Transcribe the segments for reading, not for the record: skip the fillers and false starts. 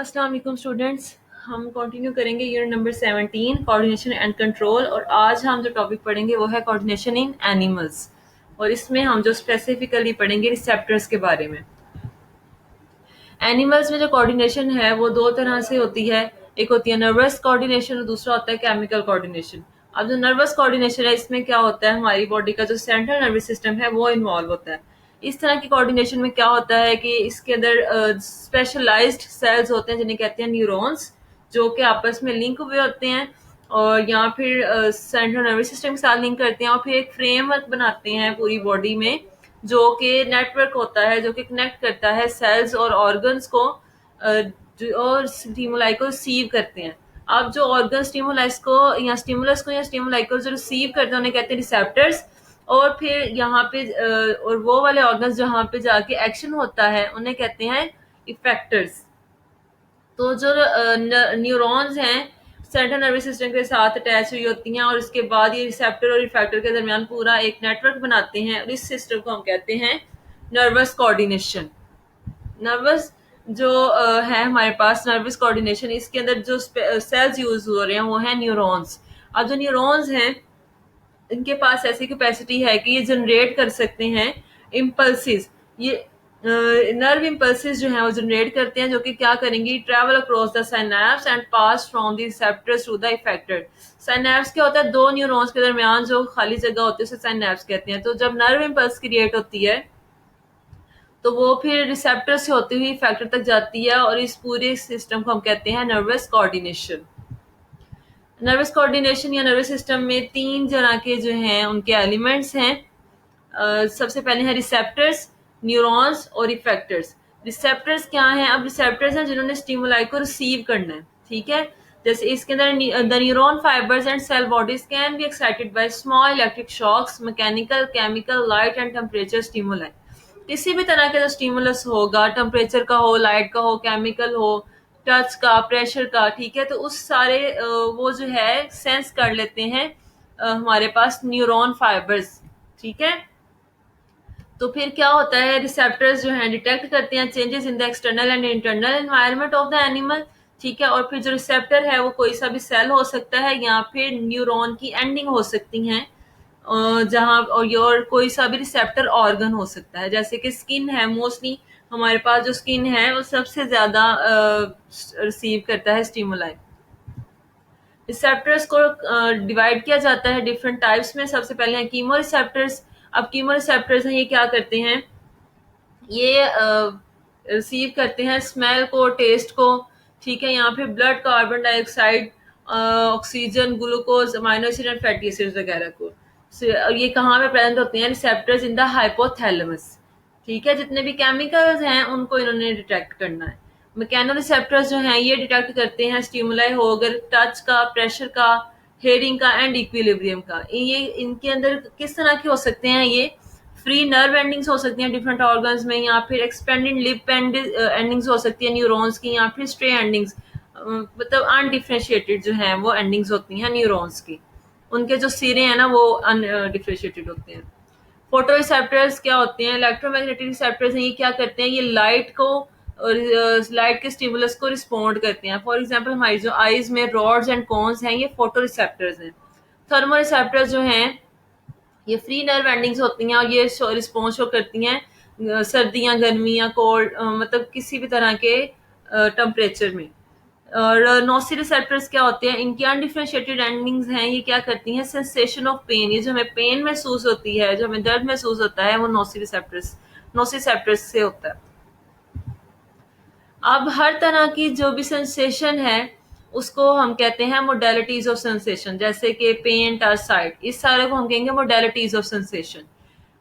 अस्सलाम वालेकुम स्टूडेंट्स। हम कंटिन्यू करेंगे unit number 17 coordination and control. और आज हम जो टॉपिक पढ़ेंगे वो है कोऑर्डिनेशन इन एनिमल्स। और इसमें हम जो स्पेसिफिकली पढ़ेंगे रिसेप्टर्स के बारे में। एनिमल्स में जो कोऑर्डिनेशन है वो दो तरह से होती है। एक होती है नर्वस कोऑर्डिनेशन और दूसरा होता है केमिकल कोऑर्डिनेशन। अब जो नर्वस कोऑर्डिनेशन है इसमें क्या होता है, हमारी बॉडी का जो सेंट्रल नर्वस सिस्टम है वो इन्वॉल्व होता है। इस तरह की कोऑर्डिनेशन में क्या होता है कि इसके अंदर स्पेशलाइज्ड सेल्स होते हैं जिन्हें कहते हैं न्यूरॉन्स, जो कि आपस में लिंक हुए होते हैं और या फिर सेंट्रल नर्वस सिस्टम के साथ लिंक करते हैं और फिर एक फ्रेमवर्क बनाते हैं पूरी बॉडी में, जो कि नेटवर्क होता है जो कि कनेक्ट करता है सेल्स और ऑर्गन्स को और स्टिमुलाई को रिसीव करते हैं। अब जो ऑर्गन स्टिमुलस को या स्टिमुलाई को जो रिसीव करते हैं उन्हें कहते हैं रिसेप्टर्स। और फिर यहाँ पे और वो वाले ऑर्गन्स जहाँ पे जाके एक्शन होता है उन्हें कहते हैं इफेक्टर्स। तो जो न्यूरॉन्स हैं सेंट्रल नर्वस सिस्टम के साथ अटैच हुई होती हैं और इसके बाद ये रिसेप्टर और इफेक्टर के दरमियान पूरा एक नेटवर्क बनाते हैं और इस सिस्टम को हम कहते हैं नर्वस कोऑर्डिनेशन। नर्वस जो है हमारे पास नर्वस कोऑर्डिनेशन, इसके अंदर जो सेल्स यूज हो रहे हैं वो है न्यूरॉन्स। अब जो न्यूरॉन्स हैं इनके पास ऐसी कैपेसिटी है कि ये जनरेट कर सकते हैं इम्पल्सिस। ये नर्व इम्पल्सिस जो हैं वो जनरेट करते हैं, जो कि क्या करेंगी, travel across the synapse and pass from the receptors to the effector. Synapse क्या होता है, दो न्यूरॉन्स के दरमियान जो खाली जगह होती है उसे साइनैप्स कहते हैं। तो जब नर्व इम्पल्स क्रिएट होती है तो वो फिर रिसेप्टर से होती हुई इफेक्टर तक जाती है और इस पूरे सिस्टम को हम कहते हैं नर्वस कोऑर्डिनेशन। नर्वस कोऑर्डिनेशन या नर्वस सिस्टम में तीन तरह के जो हैं उनके एलिमेंट्स हैं। सबसे पहले हैं रिसेप्टर्स, न्यूरॉन्स और इफेक्टर्स। रिसेप्टर्स क्या हैं? अब रिसेप्टर्स हैं जिन्होंने स्टिमुलाई को रिसीव करना है, ठीक है। जैसे इसके अंदर the neuron fibres and cell bodies can be excited by small electric shocks, mechanical, chemical, light and temperature stimuli. किसी भी तरह का जो स्टिमुलस होगा, टेम्परेचर का हो, लाइट का हो, केमिकल हो, टच का, प्रेशर का, ठीक है, तो उस सारे वो जो है सेंस कर लेते हैं हमारे पास न्यूरॉन फाइबर्स, ठीक है। तो फिर क्या होता है, रिसेप्टर्स जो हैं डिटेक्ट करते हैं changes in the external and internal environment of the animal, ठीक है। और फिर जो रिसेप्टर है वो कोई सा भी सेल हो सकता है या फिर न्यूरॉन की एंडिंग हो सकती हैं, जहाँ और कोई सा भी रिसेप्टर ऑर्गन हो सकता है। जैसे कि स्किन है, मोस्टली हमारे पास जो स्किन है वो सबसे ज्यादा रिसीव करता है स्टिमुलाई। रिसेप्टर्स को डिवाइड किया जाता है डिफरेंट टाइप्स में। सबसे पहले हैं कीमो रिसेप्टर्स। अब कीमो रिसेप्टर्स हैं, ये क्या करते हैं, ये रिसीव करते हैं स्मेल को, टेस्ट को, ठीक है। यहाँ पे blood, carbon dioxide, oxygen, glucose, amino acid and fatty acids वगैरह को। और ये कहाँ पे प्रेजेंट होते हैं, रिसेप्टर्स इन द हाइपोथैलेमस, ठीक है। जितने भी केमिकल्स हैं उनको इन्होंने डिटेक्ट करना है। मैकेनो रिसेप्टर्स जो हैं ये डिटेक्ट करते हैं स्टिमुलाई हो, अगर टच का, प्रेशर का, हेयरिंग का एंड इक्विलिब्रियम का। ये इनके अंदर किस तरह के हो सकते हैं, ये फ्री नर्व एंडिंग्स हो सकती हैं डिफरेंट ऑर्गन्स में, या फिर एक्सपेंडेड लिप एंडिंग्स हो सकती है न्यूरॉन्स की, या फिर स्ट्रे एंडिंग्स, मतलब अनडिफरेंशिएटेड जो हैं वो एंडिंग्स होती हैं न्यूरॉन्स की। उनके जो सिरे हैं ना वो अनडिफरेंशिएटेड होते हैं। फोटो रिसेप्टर्स क्या होते हैं, इलेक्ट्रोमैग्नेटिक रिसेप्टर्स हैं, ये क्या करते हैं, ये लाइट को और लाइट के स्टिमुलस को रिस्पॉन्ड करते हैं। फॉर एग्जांपल हमारी जो आईज में रॉड्स एंड कोन्स हैं ये फोटो रिसेप्टर्स हैं। थर्मो रिसेप्टर्स जो हैं ये फ्री नर्व एंडिंग्स होती हैं और ये रिस्पॉन्स शो करती हैं सर्दियाँ, गर्मियाँ, कोल्ड, मतलब किसी भी तरह के टेम्परेचर में। और नोसी रिसेप्टर्स क्या होते हैं, इनकी अनडिफरेंशिएटेड एंडिंग्स हैं, ये क्या करती हैं, सेंसेशन ऑफ पेन, ये जो हमें पेन महसूस होती है, जो हमें दर्द महसूस होता है, वो नोसी रिसेप्टर्स से होता है। अब हर तरह की जो भी सेंसेशन है उसको हम कहते हैं मोडेलिटीज ऑफ सेंसेशन, जैसे कि पेन, टच, साइट, इस सारे को हम कहेंगे मोडेलिटीज ऑफ सेंसेशन।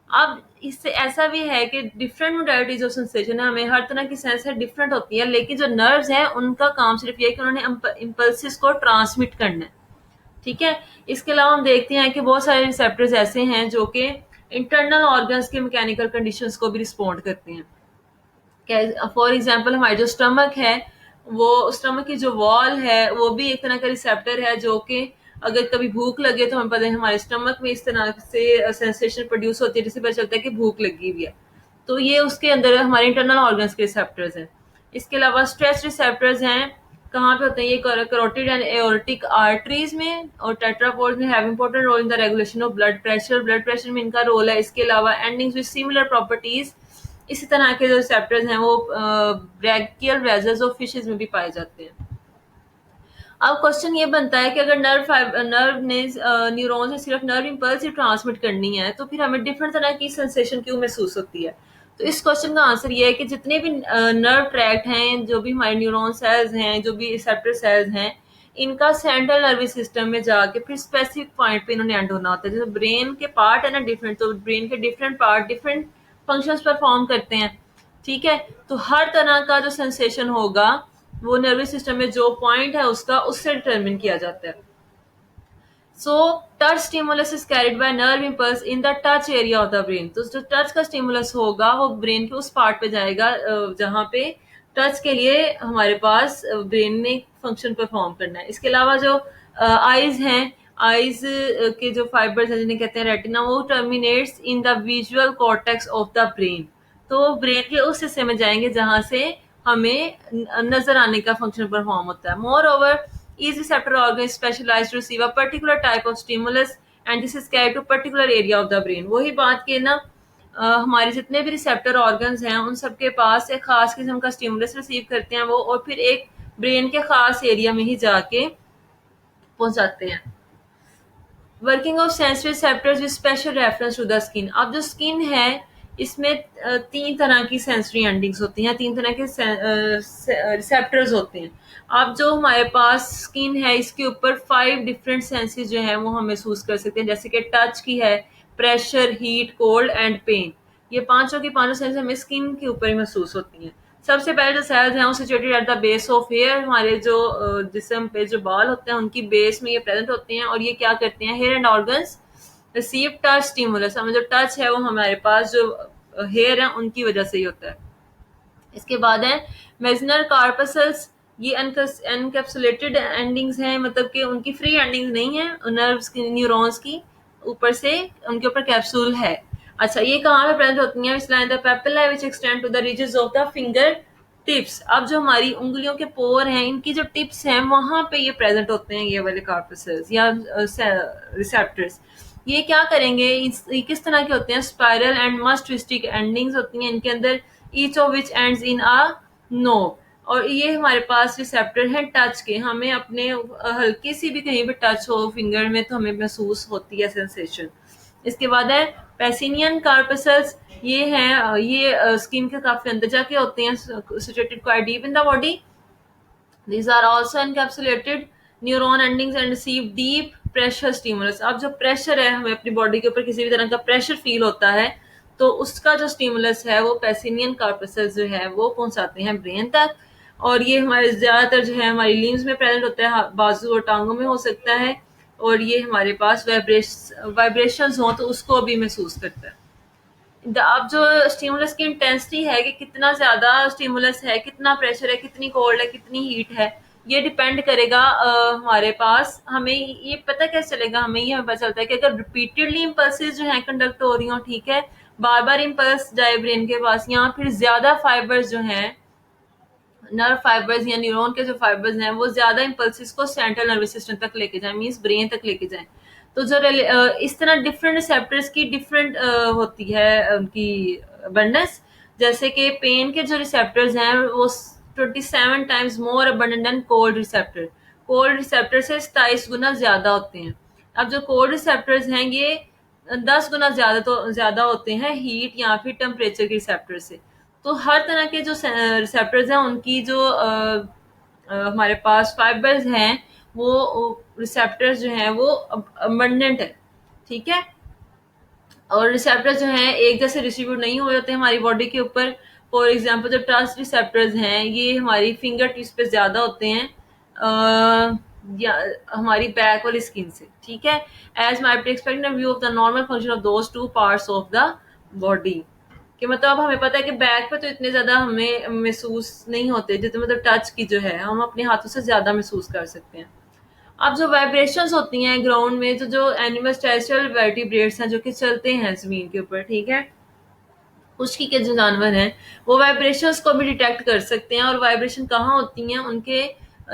अब इससे ऐसा भी है कि डिफरेंट मोडेलिटीज ऑफ सेंसेशन है, हमें हर तरह की सेंस है डिफरेंट होती है, लेकिन जो नर्व्स हैं उनका काम सिर्फ ये है कि उन्होंने इम्पल्सिस को ट्रांसमिट करना है, ठीक है। इसके अलावा हम देखते हैं कि बहुत सारे रिसेप्टर्स ऐसे हैं जो कि इंटरनल ऑर्गन्स के मैकेनिकल कंडीशंस को भी रिस्पॉन्ड करते हैं। फॉर एग्जाम्पल हमारी जो स्टमक है, वो स्टमक की जो वॉल है वो भी एक तरह का रिसेप्टर है, जो कि अगर कभी भूख लगे तो हमें पता है हमारे स्टमक में इस तरह से सेंसेशन प्रोड्यूस होती है जिससे पता चलता है कि भूख लगी हुई है। तो ये उसके अंदर हमारे इंटरनल ऑर्गन्स के रिसेप्टर्स हैं। इसके अलावा स्ट्रेच रिसेप्टर्स हैं, कहाँ पे होते हैं ये, करोटिड एंड एओर्टिक आर्टरीज में, और टेट्रापोड्स में have important role in the regulation of blood pressure में इनका रोल है। इसके अलावा एंडिंग्स विद सिमिलर प्रॉपर्टीज, इसी तरह के जो रिसेप्टर्स हैं वो ब्रैकियल वेजल्स ऑफ फिशेज में भी पाए जाते हैं। अब क्वेश्चन ये बनता है कि अगर नर्व ने न्यूरॉन से सिर्फ नर्व इम्पल्स ही ट्रांसमिट करनी है तो फिर हमें डिफरेंट तरह की सेंसेशन क्यों महसूस होती है। तो इस क्वेश्चन का आंसर ये है कि जितने भी नर्व ट्रैक्ट हैं, जो भी हमारे न्यूरॉन सेल्स हैं, जो भी रिसेप्टर सेल्स हैं, इनका सेंट्रल नर्वस सिस्टम में जाके फिर स्पेसिफिक पॉइंट पे इन्होंने एंड होना होता है। जैसे ब्रेन के पार्ट है ना डिफरेंट, तो ब्रेन के different part different functions perform करते हैं, ठीक है। तो हर तरह का जो सेंसेशन होगा वो नर्वस सिस्टम में जो पॉइंट है उसका, उससे डिटरमिन किया जाता है। सो touch stimulus is carried by nerve impulse in the touch area of the brain. तो जो टच का स्टिमुलस होगा वो ब्रेन के उस पार्ट पे जाएगा जहाँ पे टच के लिए हमारे पास ब्रेन ने फंक्शन परफॉर्म करना है। इसके अलावा जो आईज हैं, आईज के जो फाइबर्स हैं जिन्हें कहते हैं रेटिना, वो terminates in the visual cortex of the brain. तो ब्रेन के उस हिस्से में जाएंगे जहां से हमें नजर आने का फंक्शन परफॉर्म होता है। More over, each receptor organ is specialized to receive a particular type of stimulus and this is carried to particular area of the brain। वही बात के ना हमारे जितने भी रिसेप्टर ऑर्गन्स हैं उन सबके पास एक खास किस्म का स्टिमुलस रिसीव करते हैं वो, और फिर एक ब्रेन के खास एरिया में ही जाके पहुंचाते हैं। Working of sensory receptors with special reference to the skin. अब जो स्किन है इसमें तीन तरह की सेंसरी एंडिंग्स होती हैं, तीन तरह के रिसेप्टर्स होते हैं। अब जो हमारे पास स्किन है इसके ऊपर 5 डिफरेंट सेंसेस जो हैं वो हम महसूस कर सकते हैं, जैसे कि टच की है, pressure, heat, cold and pain. ये पांचों की पांचों सेंस हमें स्किन के ऊपर ही महसूस होती हैं। सबसे पहले जो सेल्स हैं वो situated at the base of hair, हमारे जो जिस्म पे जो बाल होते हैं उनकी बेस में ये प्रेजेंट होते हैं, और ये क्या करते हैं, hair and organs receive touch stimulus. हमें जो टच है वो हमारे पास जो हेयर है उनकी वजह से ही होता है। इसके बाद है मेजनर कार्पसल्स, ये एनकैप्सुलेटेड एंडिंग्स हैं, मतलब कि उनकी फ्री एंडिंग्स नहीं है नर्व्स की, न्यूरॉन्स की ऊपर से उनके ऊपर कैप्सूल है। अच्छा, ये कहाँ पे प्रेजेंट होती हैं, इस line the papilla which extend to the regions of the finger tips. अब जो हमारी उंगलियों के पोर हैं इनकी जो टिप्स हैं वहां पे ये प्रेजेंट होते हैं, ये वाले कार्पसल्स या रिसेप्टर्स। ये क्या करेंगे, ये किस तरह के होते हैं, spiral and must twisted endings होती हैं इनके अंदर, each of which ends in a knob. और ये हमारे पास रिसेप्टर हैं टच के, हमें अपने हल्की सी भी कहीं पे टच हो फिंगर में तो हमें महसूस होती है सेंसेशन। इसके बाद है पैसिनियन कार्पसल्स, ये हैं ये स्किन के काफी अंदर जाके होते हैं, situated quite deep in the body. These are also encapsulated neuron endings and receive deep pressure stimulus। अब जो प्रेशर है, हमें अपनी बॉडी के ऊपर किसी भी तरह का प्रेशर फील होता है तो उसका जो स्टिमुलस है वो पैसिनियन कार्पसल्स जो है वो पहुंचाते हैं ब्रेन तक। और ये हमारे ज्यादातर जो है हमारी लिम्स में प्रेजेंट होता है, बाजू और टांगों में हो सकता है, और ये हमारे पास वाइब्रेशंस हो तो उसको भी महसूस करता है। अब जो स्टिमुलस की इंटेंसिटी है कि कितना ज्यादा स्टिमुलस है, कितना प्रेशर है, कितनी कोल्ड है, कितनी हीट है, ये डिपेंड करेगा हमारे पास। हमें ये पता कैसे चलेगा, हमें ये पता चलता है कि अगर रिपीटेडली इम्पल्सेस जो हैं कंडक्ट हो रही हो, ठीक है, बार बार इम्पल्स जाए ब्रेन के पास, या फिर ज्यादा फाइबर्स जो हैं, नर्व फाइबर्स या न्यूरॉन के जो फाइबर्स हैं वो ज्यादा इम्पल्सिस को सेंट्रल नर्वस सिस्टम तक लेके जाए, मींस ब्रेन तक लेके जाए। तो जो इस तरह डिफरेंट रिसेप्टर्स की डिफरेंट होती है उनकी अबंडेंस। जैसे कि पेन के जो रिसेप्टर्स हैं वो 27 times more abundant than cold receptor. Cold receptor से 27 गुना ज्यादा होते हैं। अब जो कोल्ड रिसेप्टर्स हैं ये 10 गुना ज्यादा होते हैं हीट या फिर टेम्परेचर के रिसेप्टर से। तो हर तरह के जो रिसेप्टर्स हैं उनकी जो हमारे पास फाइबर्स हैं वो रिसेप्टर्स जो हैं वो अबंडेंट है, ठीक है। और रिसेप्टर्स जो हैं एक जैसे डिस्ट्रीब्यूट नहीं हुए होते हमारी बॉडी के ऊपर। फॉर एग्जांपल जो टच रिसेप्टर्स हैं ये हमारी फिंगर टिप्स पे ज्यादा होते हैं या हमारी बैक वाली स्किन से, ठीक है। As might be expected view of the normal function of those two parts of the body. कि मतलब अब हमें पता है कि बैक पे तो इतने ज्यादा हमें महसूस नहीं होते जितने मतलब टच की जो है हम अपने हाथों से ज्यादा महसूस कर सकते हैं। अब जो वाइब्रेशंस होती हैं ग्राउंड में, जो एनिमल टेरेस्ट्रियल वर्टिब्रेट्स हैं जो कि चलते हैं जमीन के ऊपर, ठीक है, खुश्की के जो जानवर हैं वो वाइब्रेशंस को भी डिटेक्ट कर सकते हैं, और वाइब्रेशन कहाँ होती हैं, उनके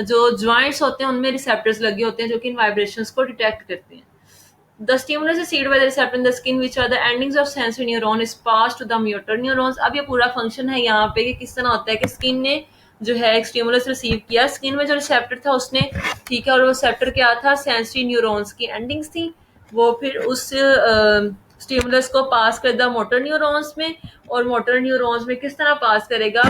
जो ज्वाइंट्स होते हैं उनमें रिसेप्टर्स लगे होते हैं जो कि इन वाइब्रेशंस को डिटेक्ट करते हैं. The stimulus is received by the receptor in the skin, which are the endings of sensory neuron, is passed to the motor neurons. अब ये पूरा फंक्शन है यहाँ पे कि किस तरह होता है कि स्किन ने जो है एक स्टिमुलस रिसीव किया, स्किन में जो रिसेप्टर था उसने, ठीक है, और वो रिसेप्टर क्या था, सेंसरी न्यूरॉन्स की एंडिंग्स थी, वो फिर उस स्टिमुलस को पास कर द मोटर न्यूरॉन्स में, और मोटर न्यूरॉन्स में किस तरह पास करेगा,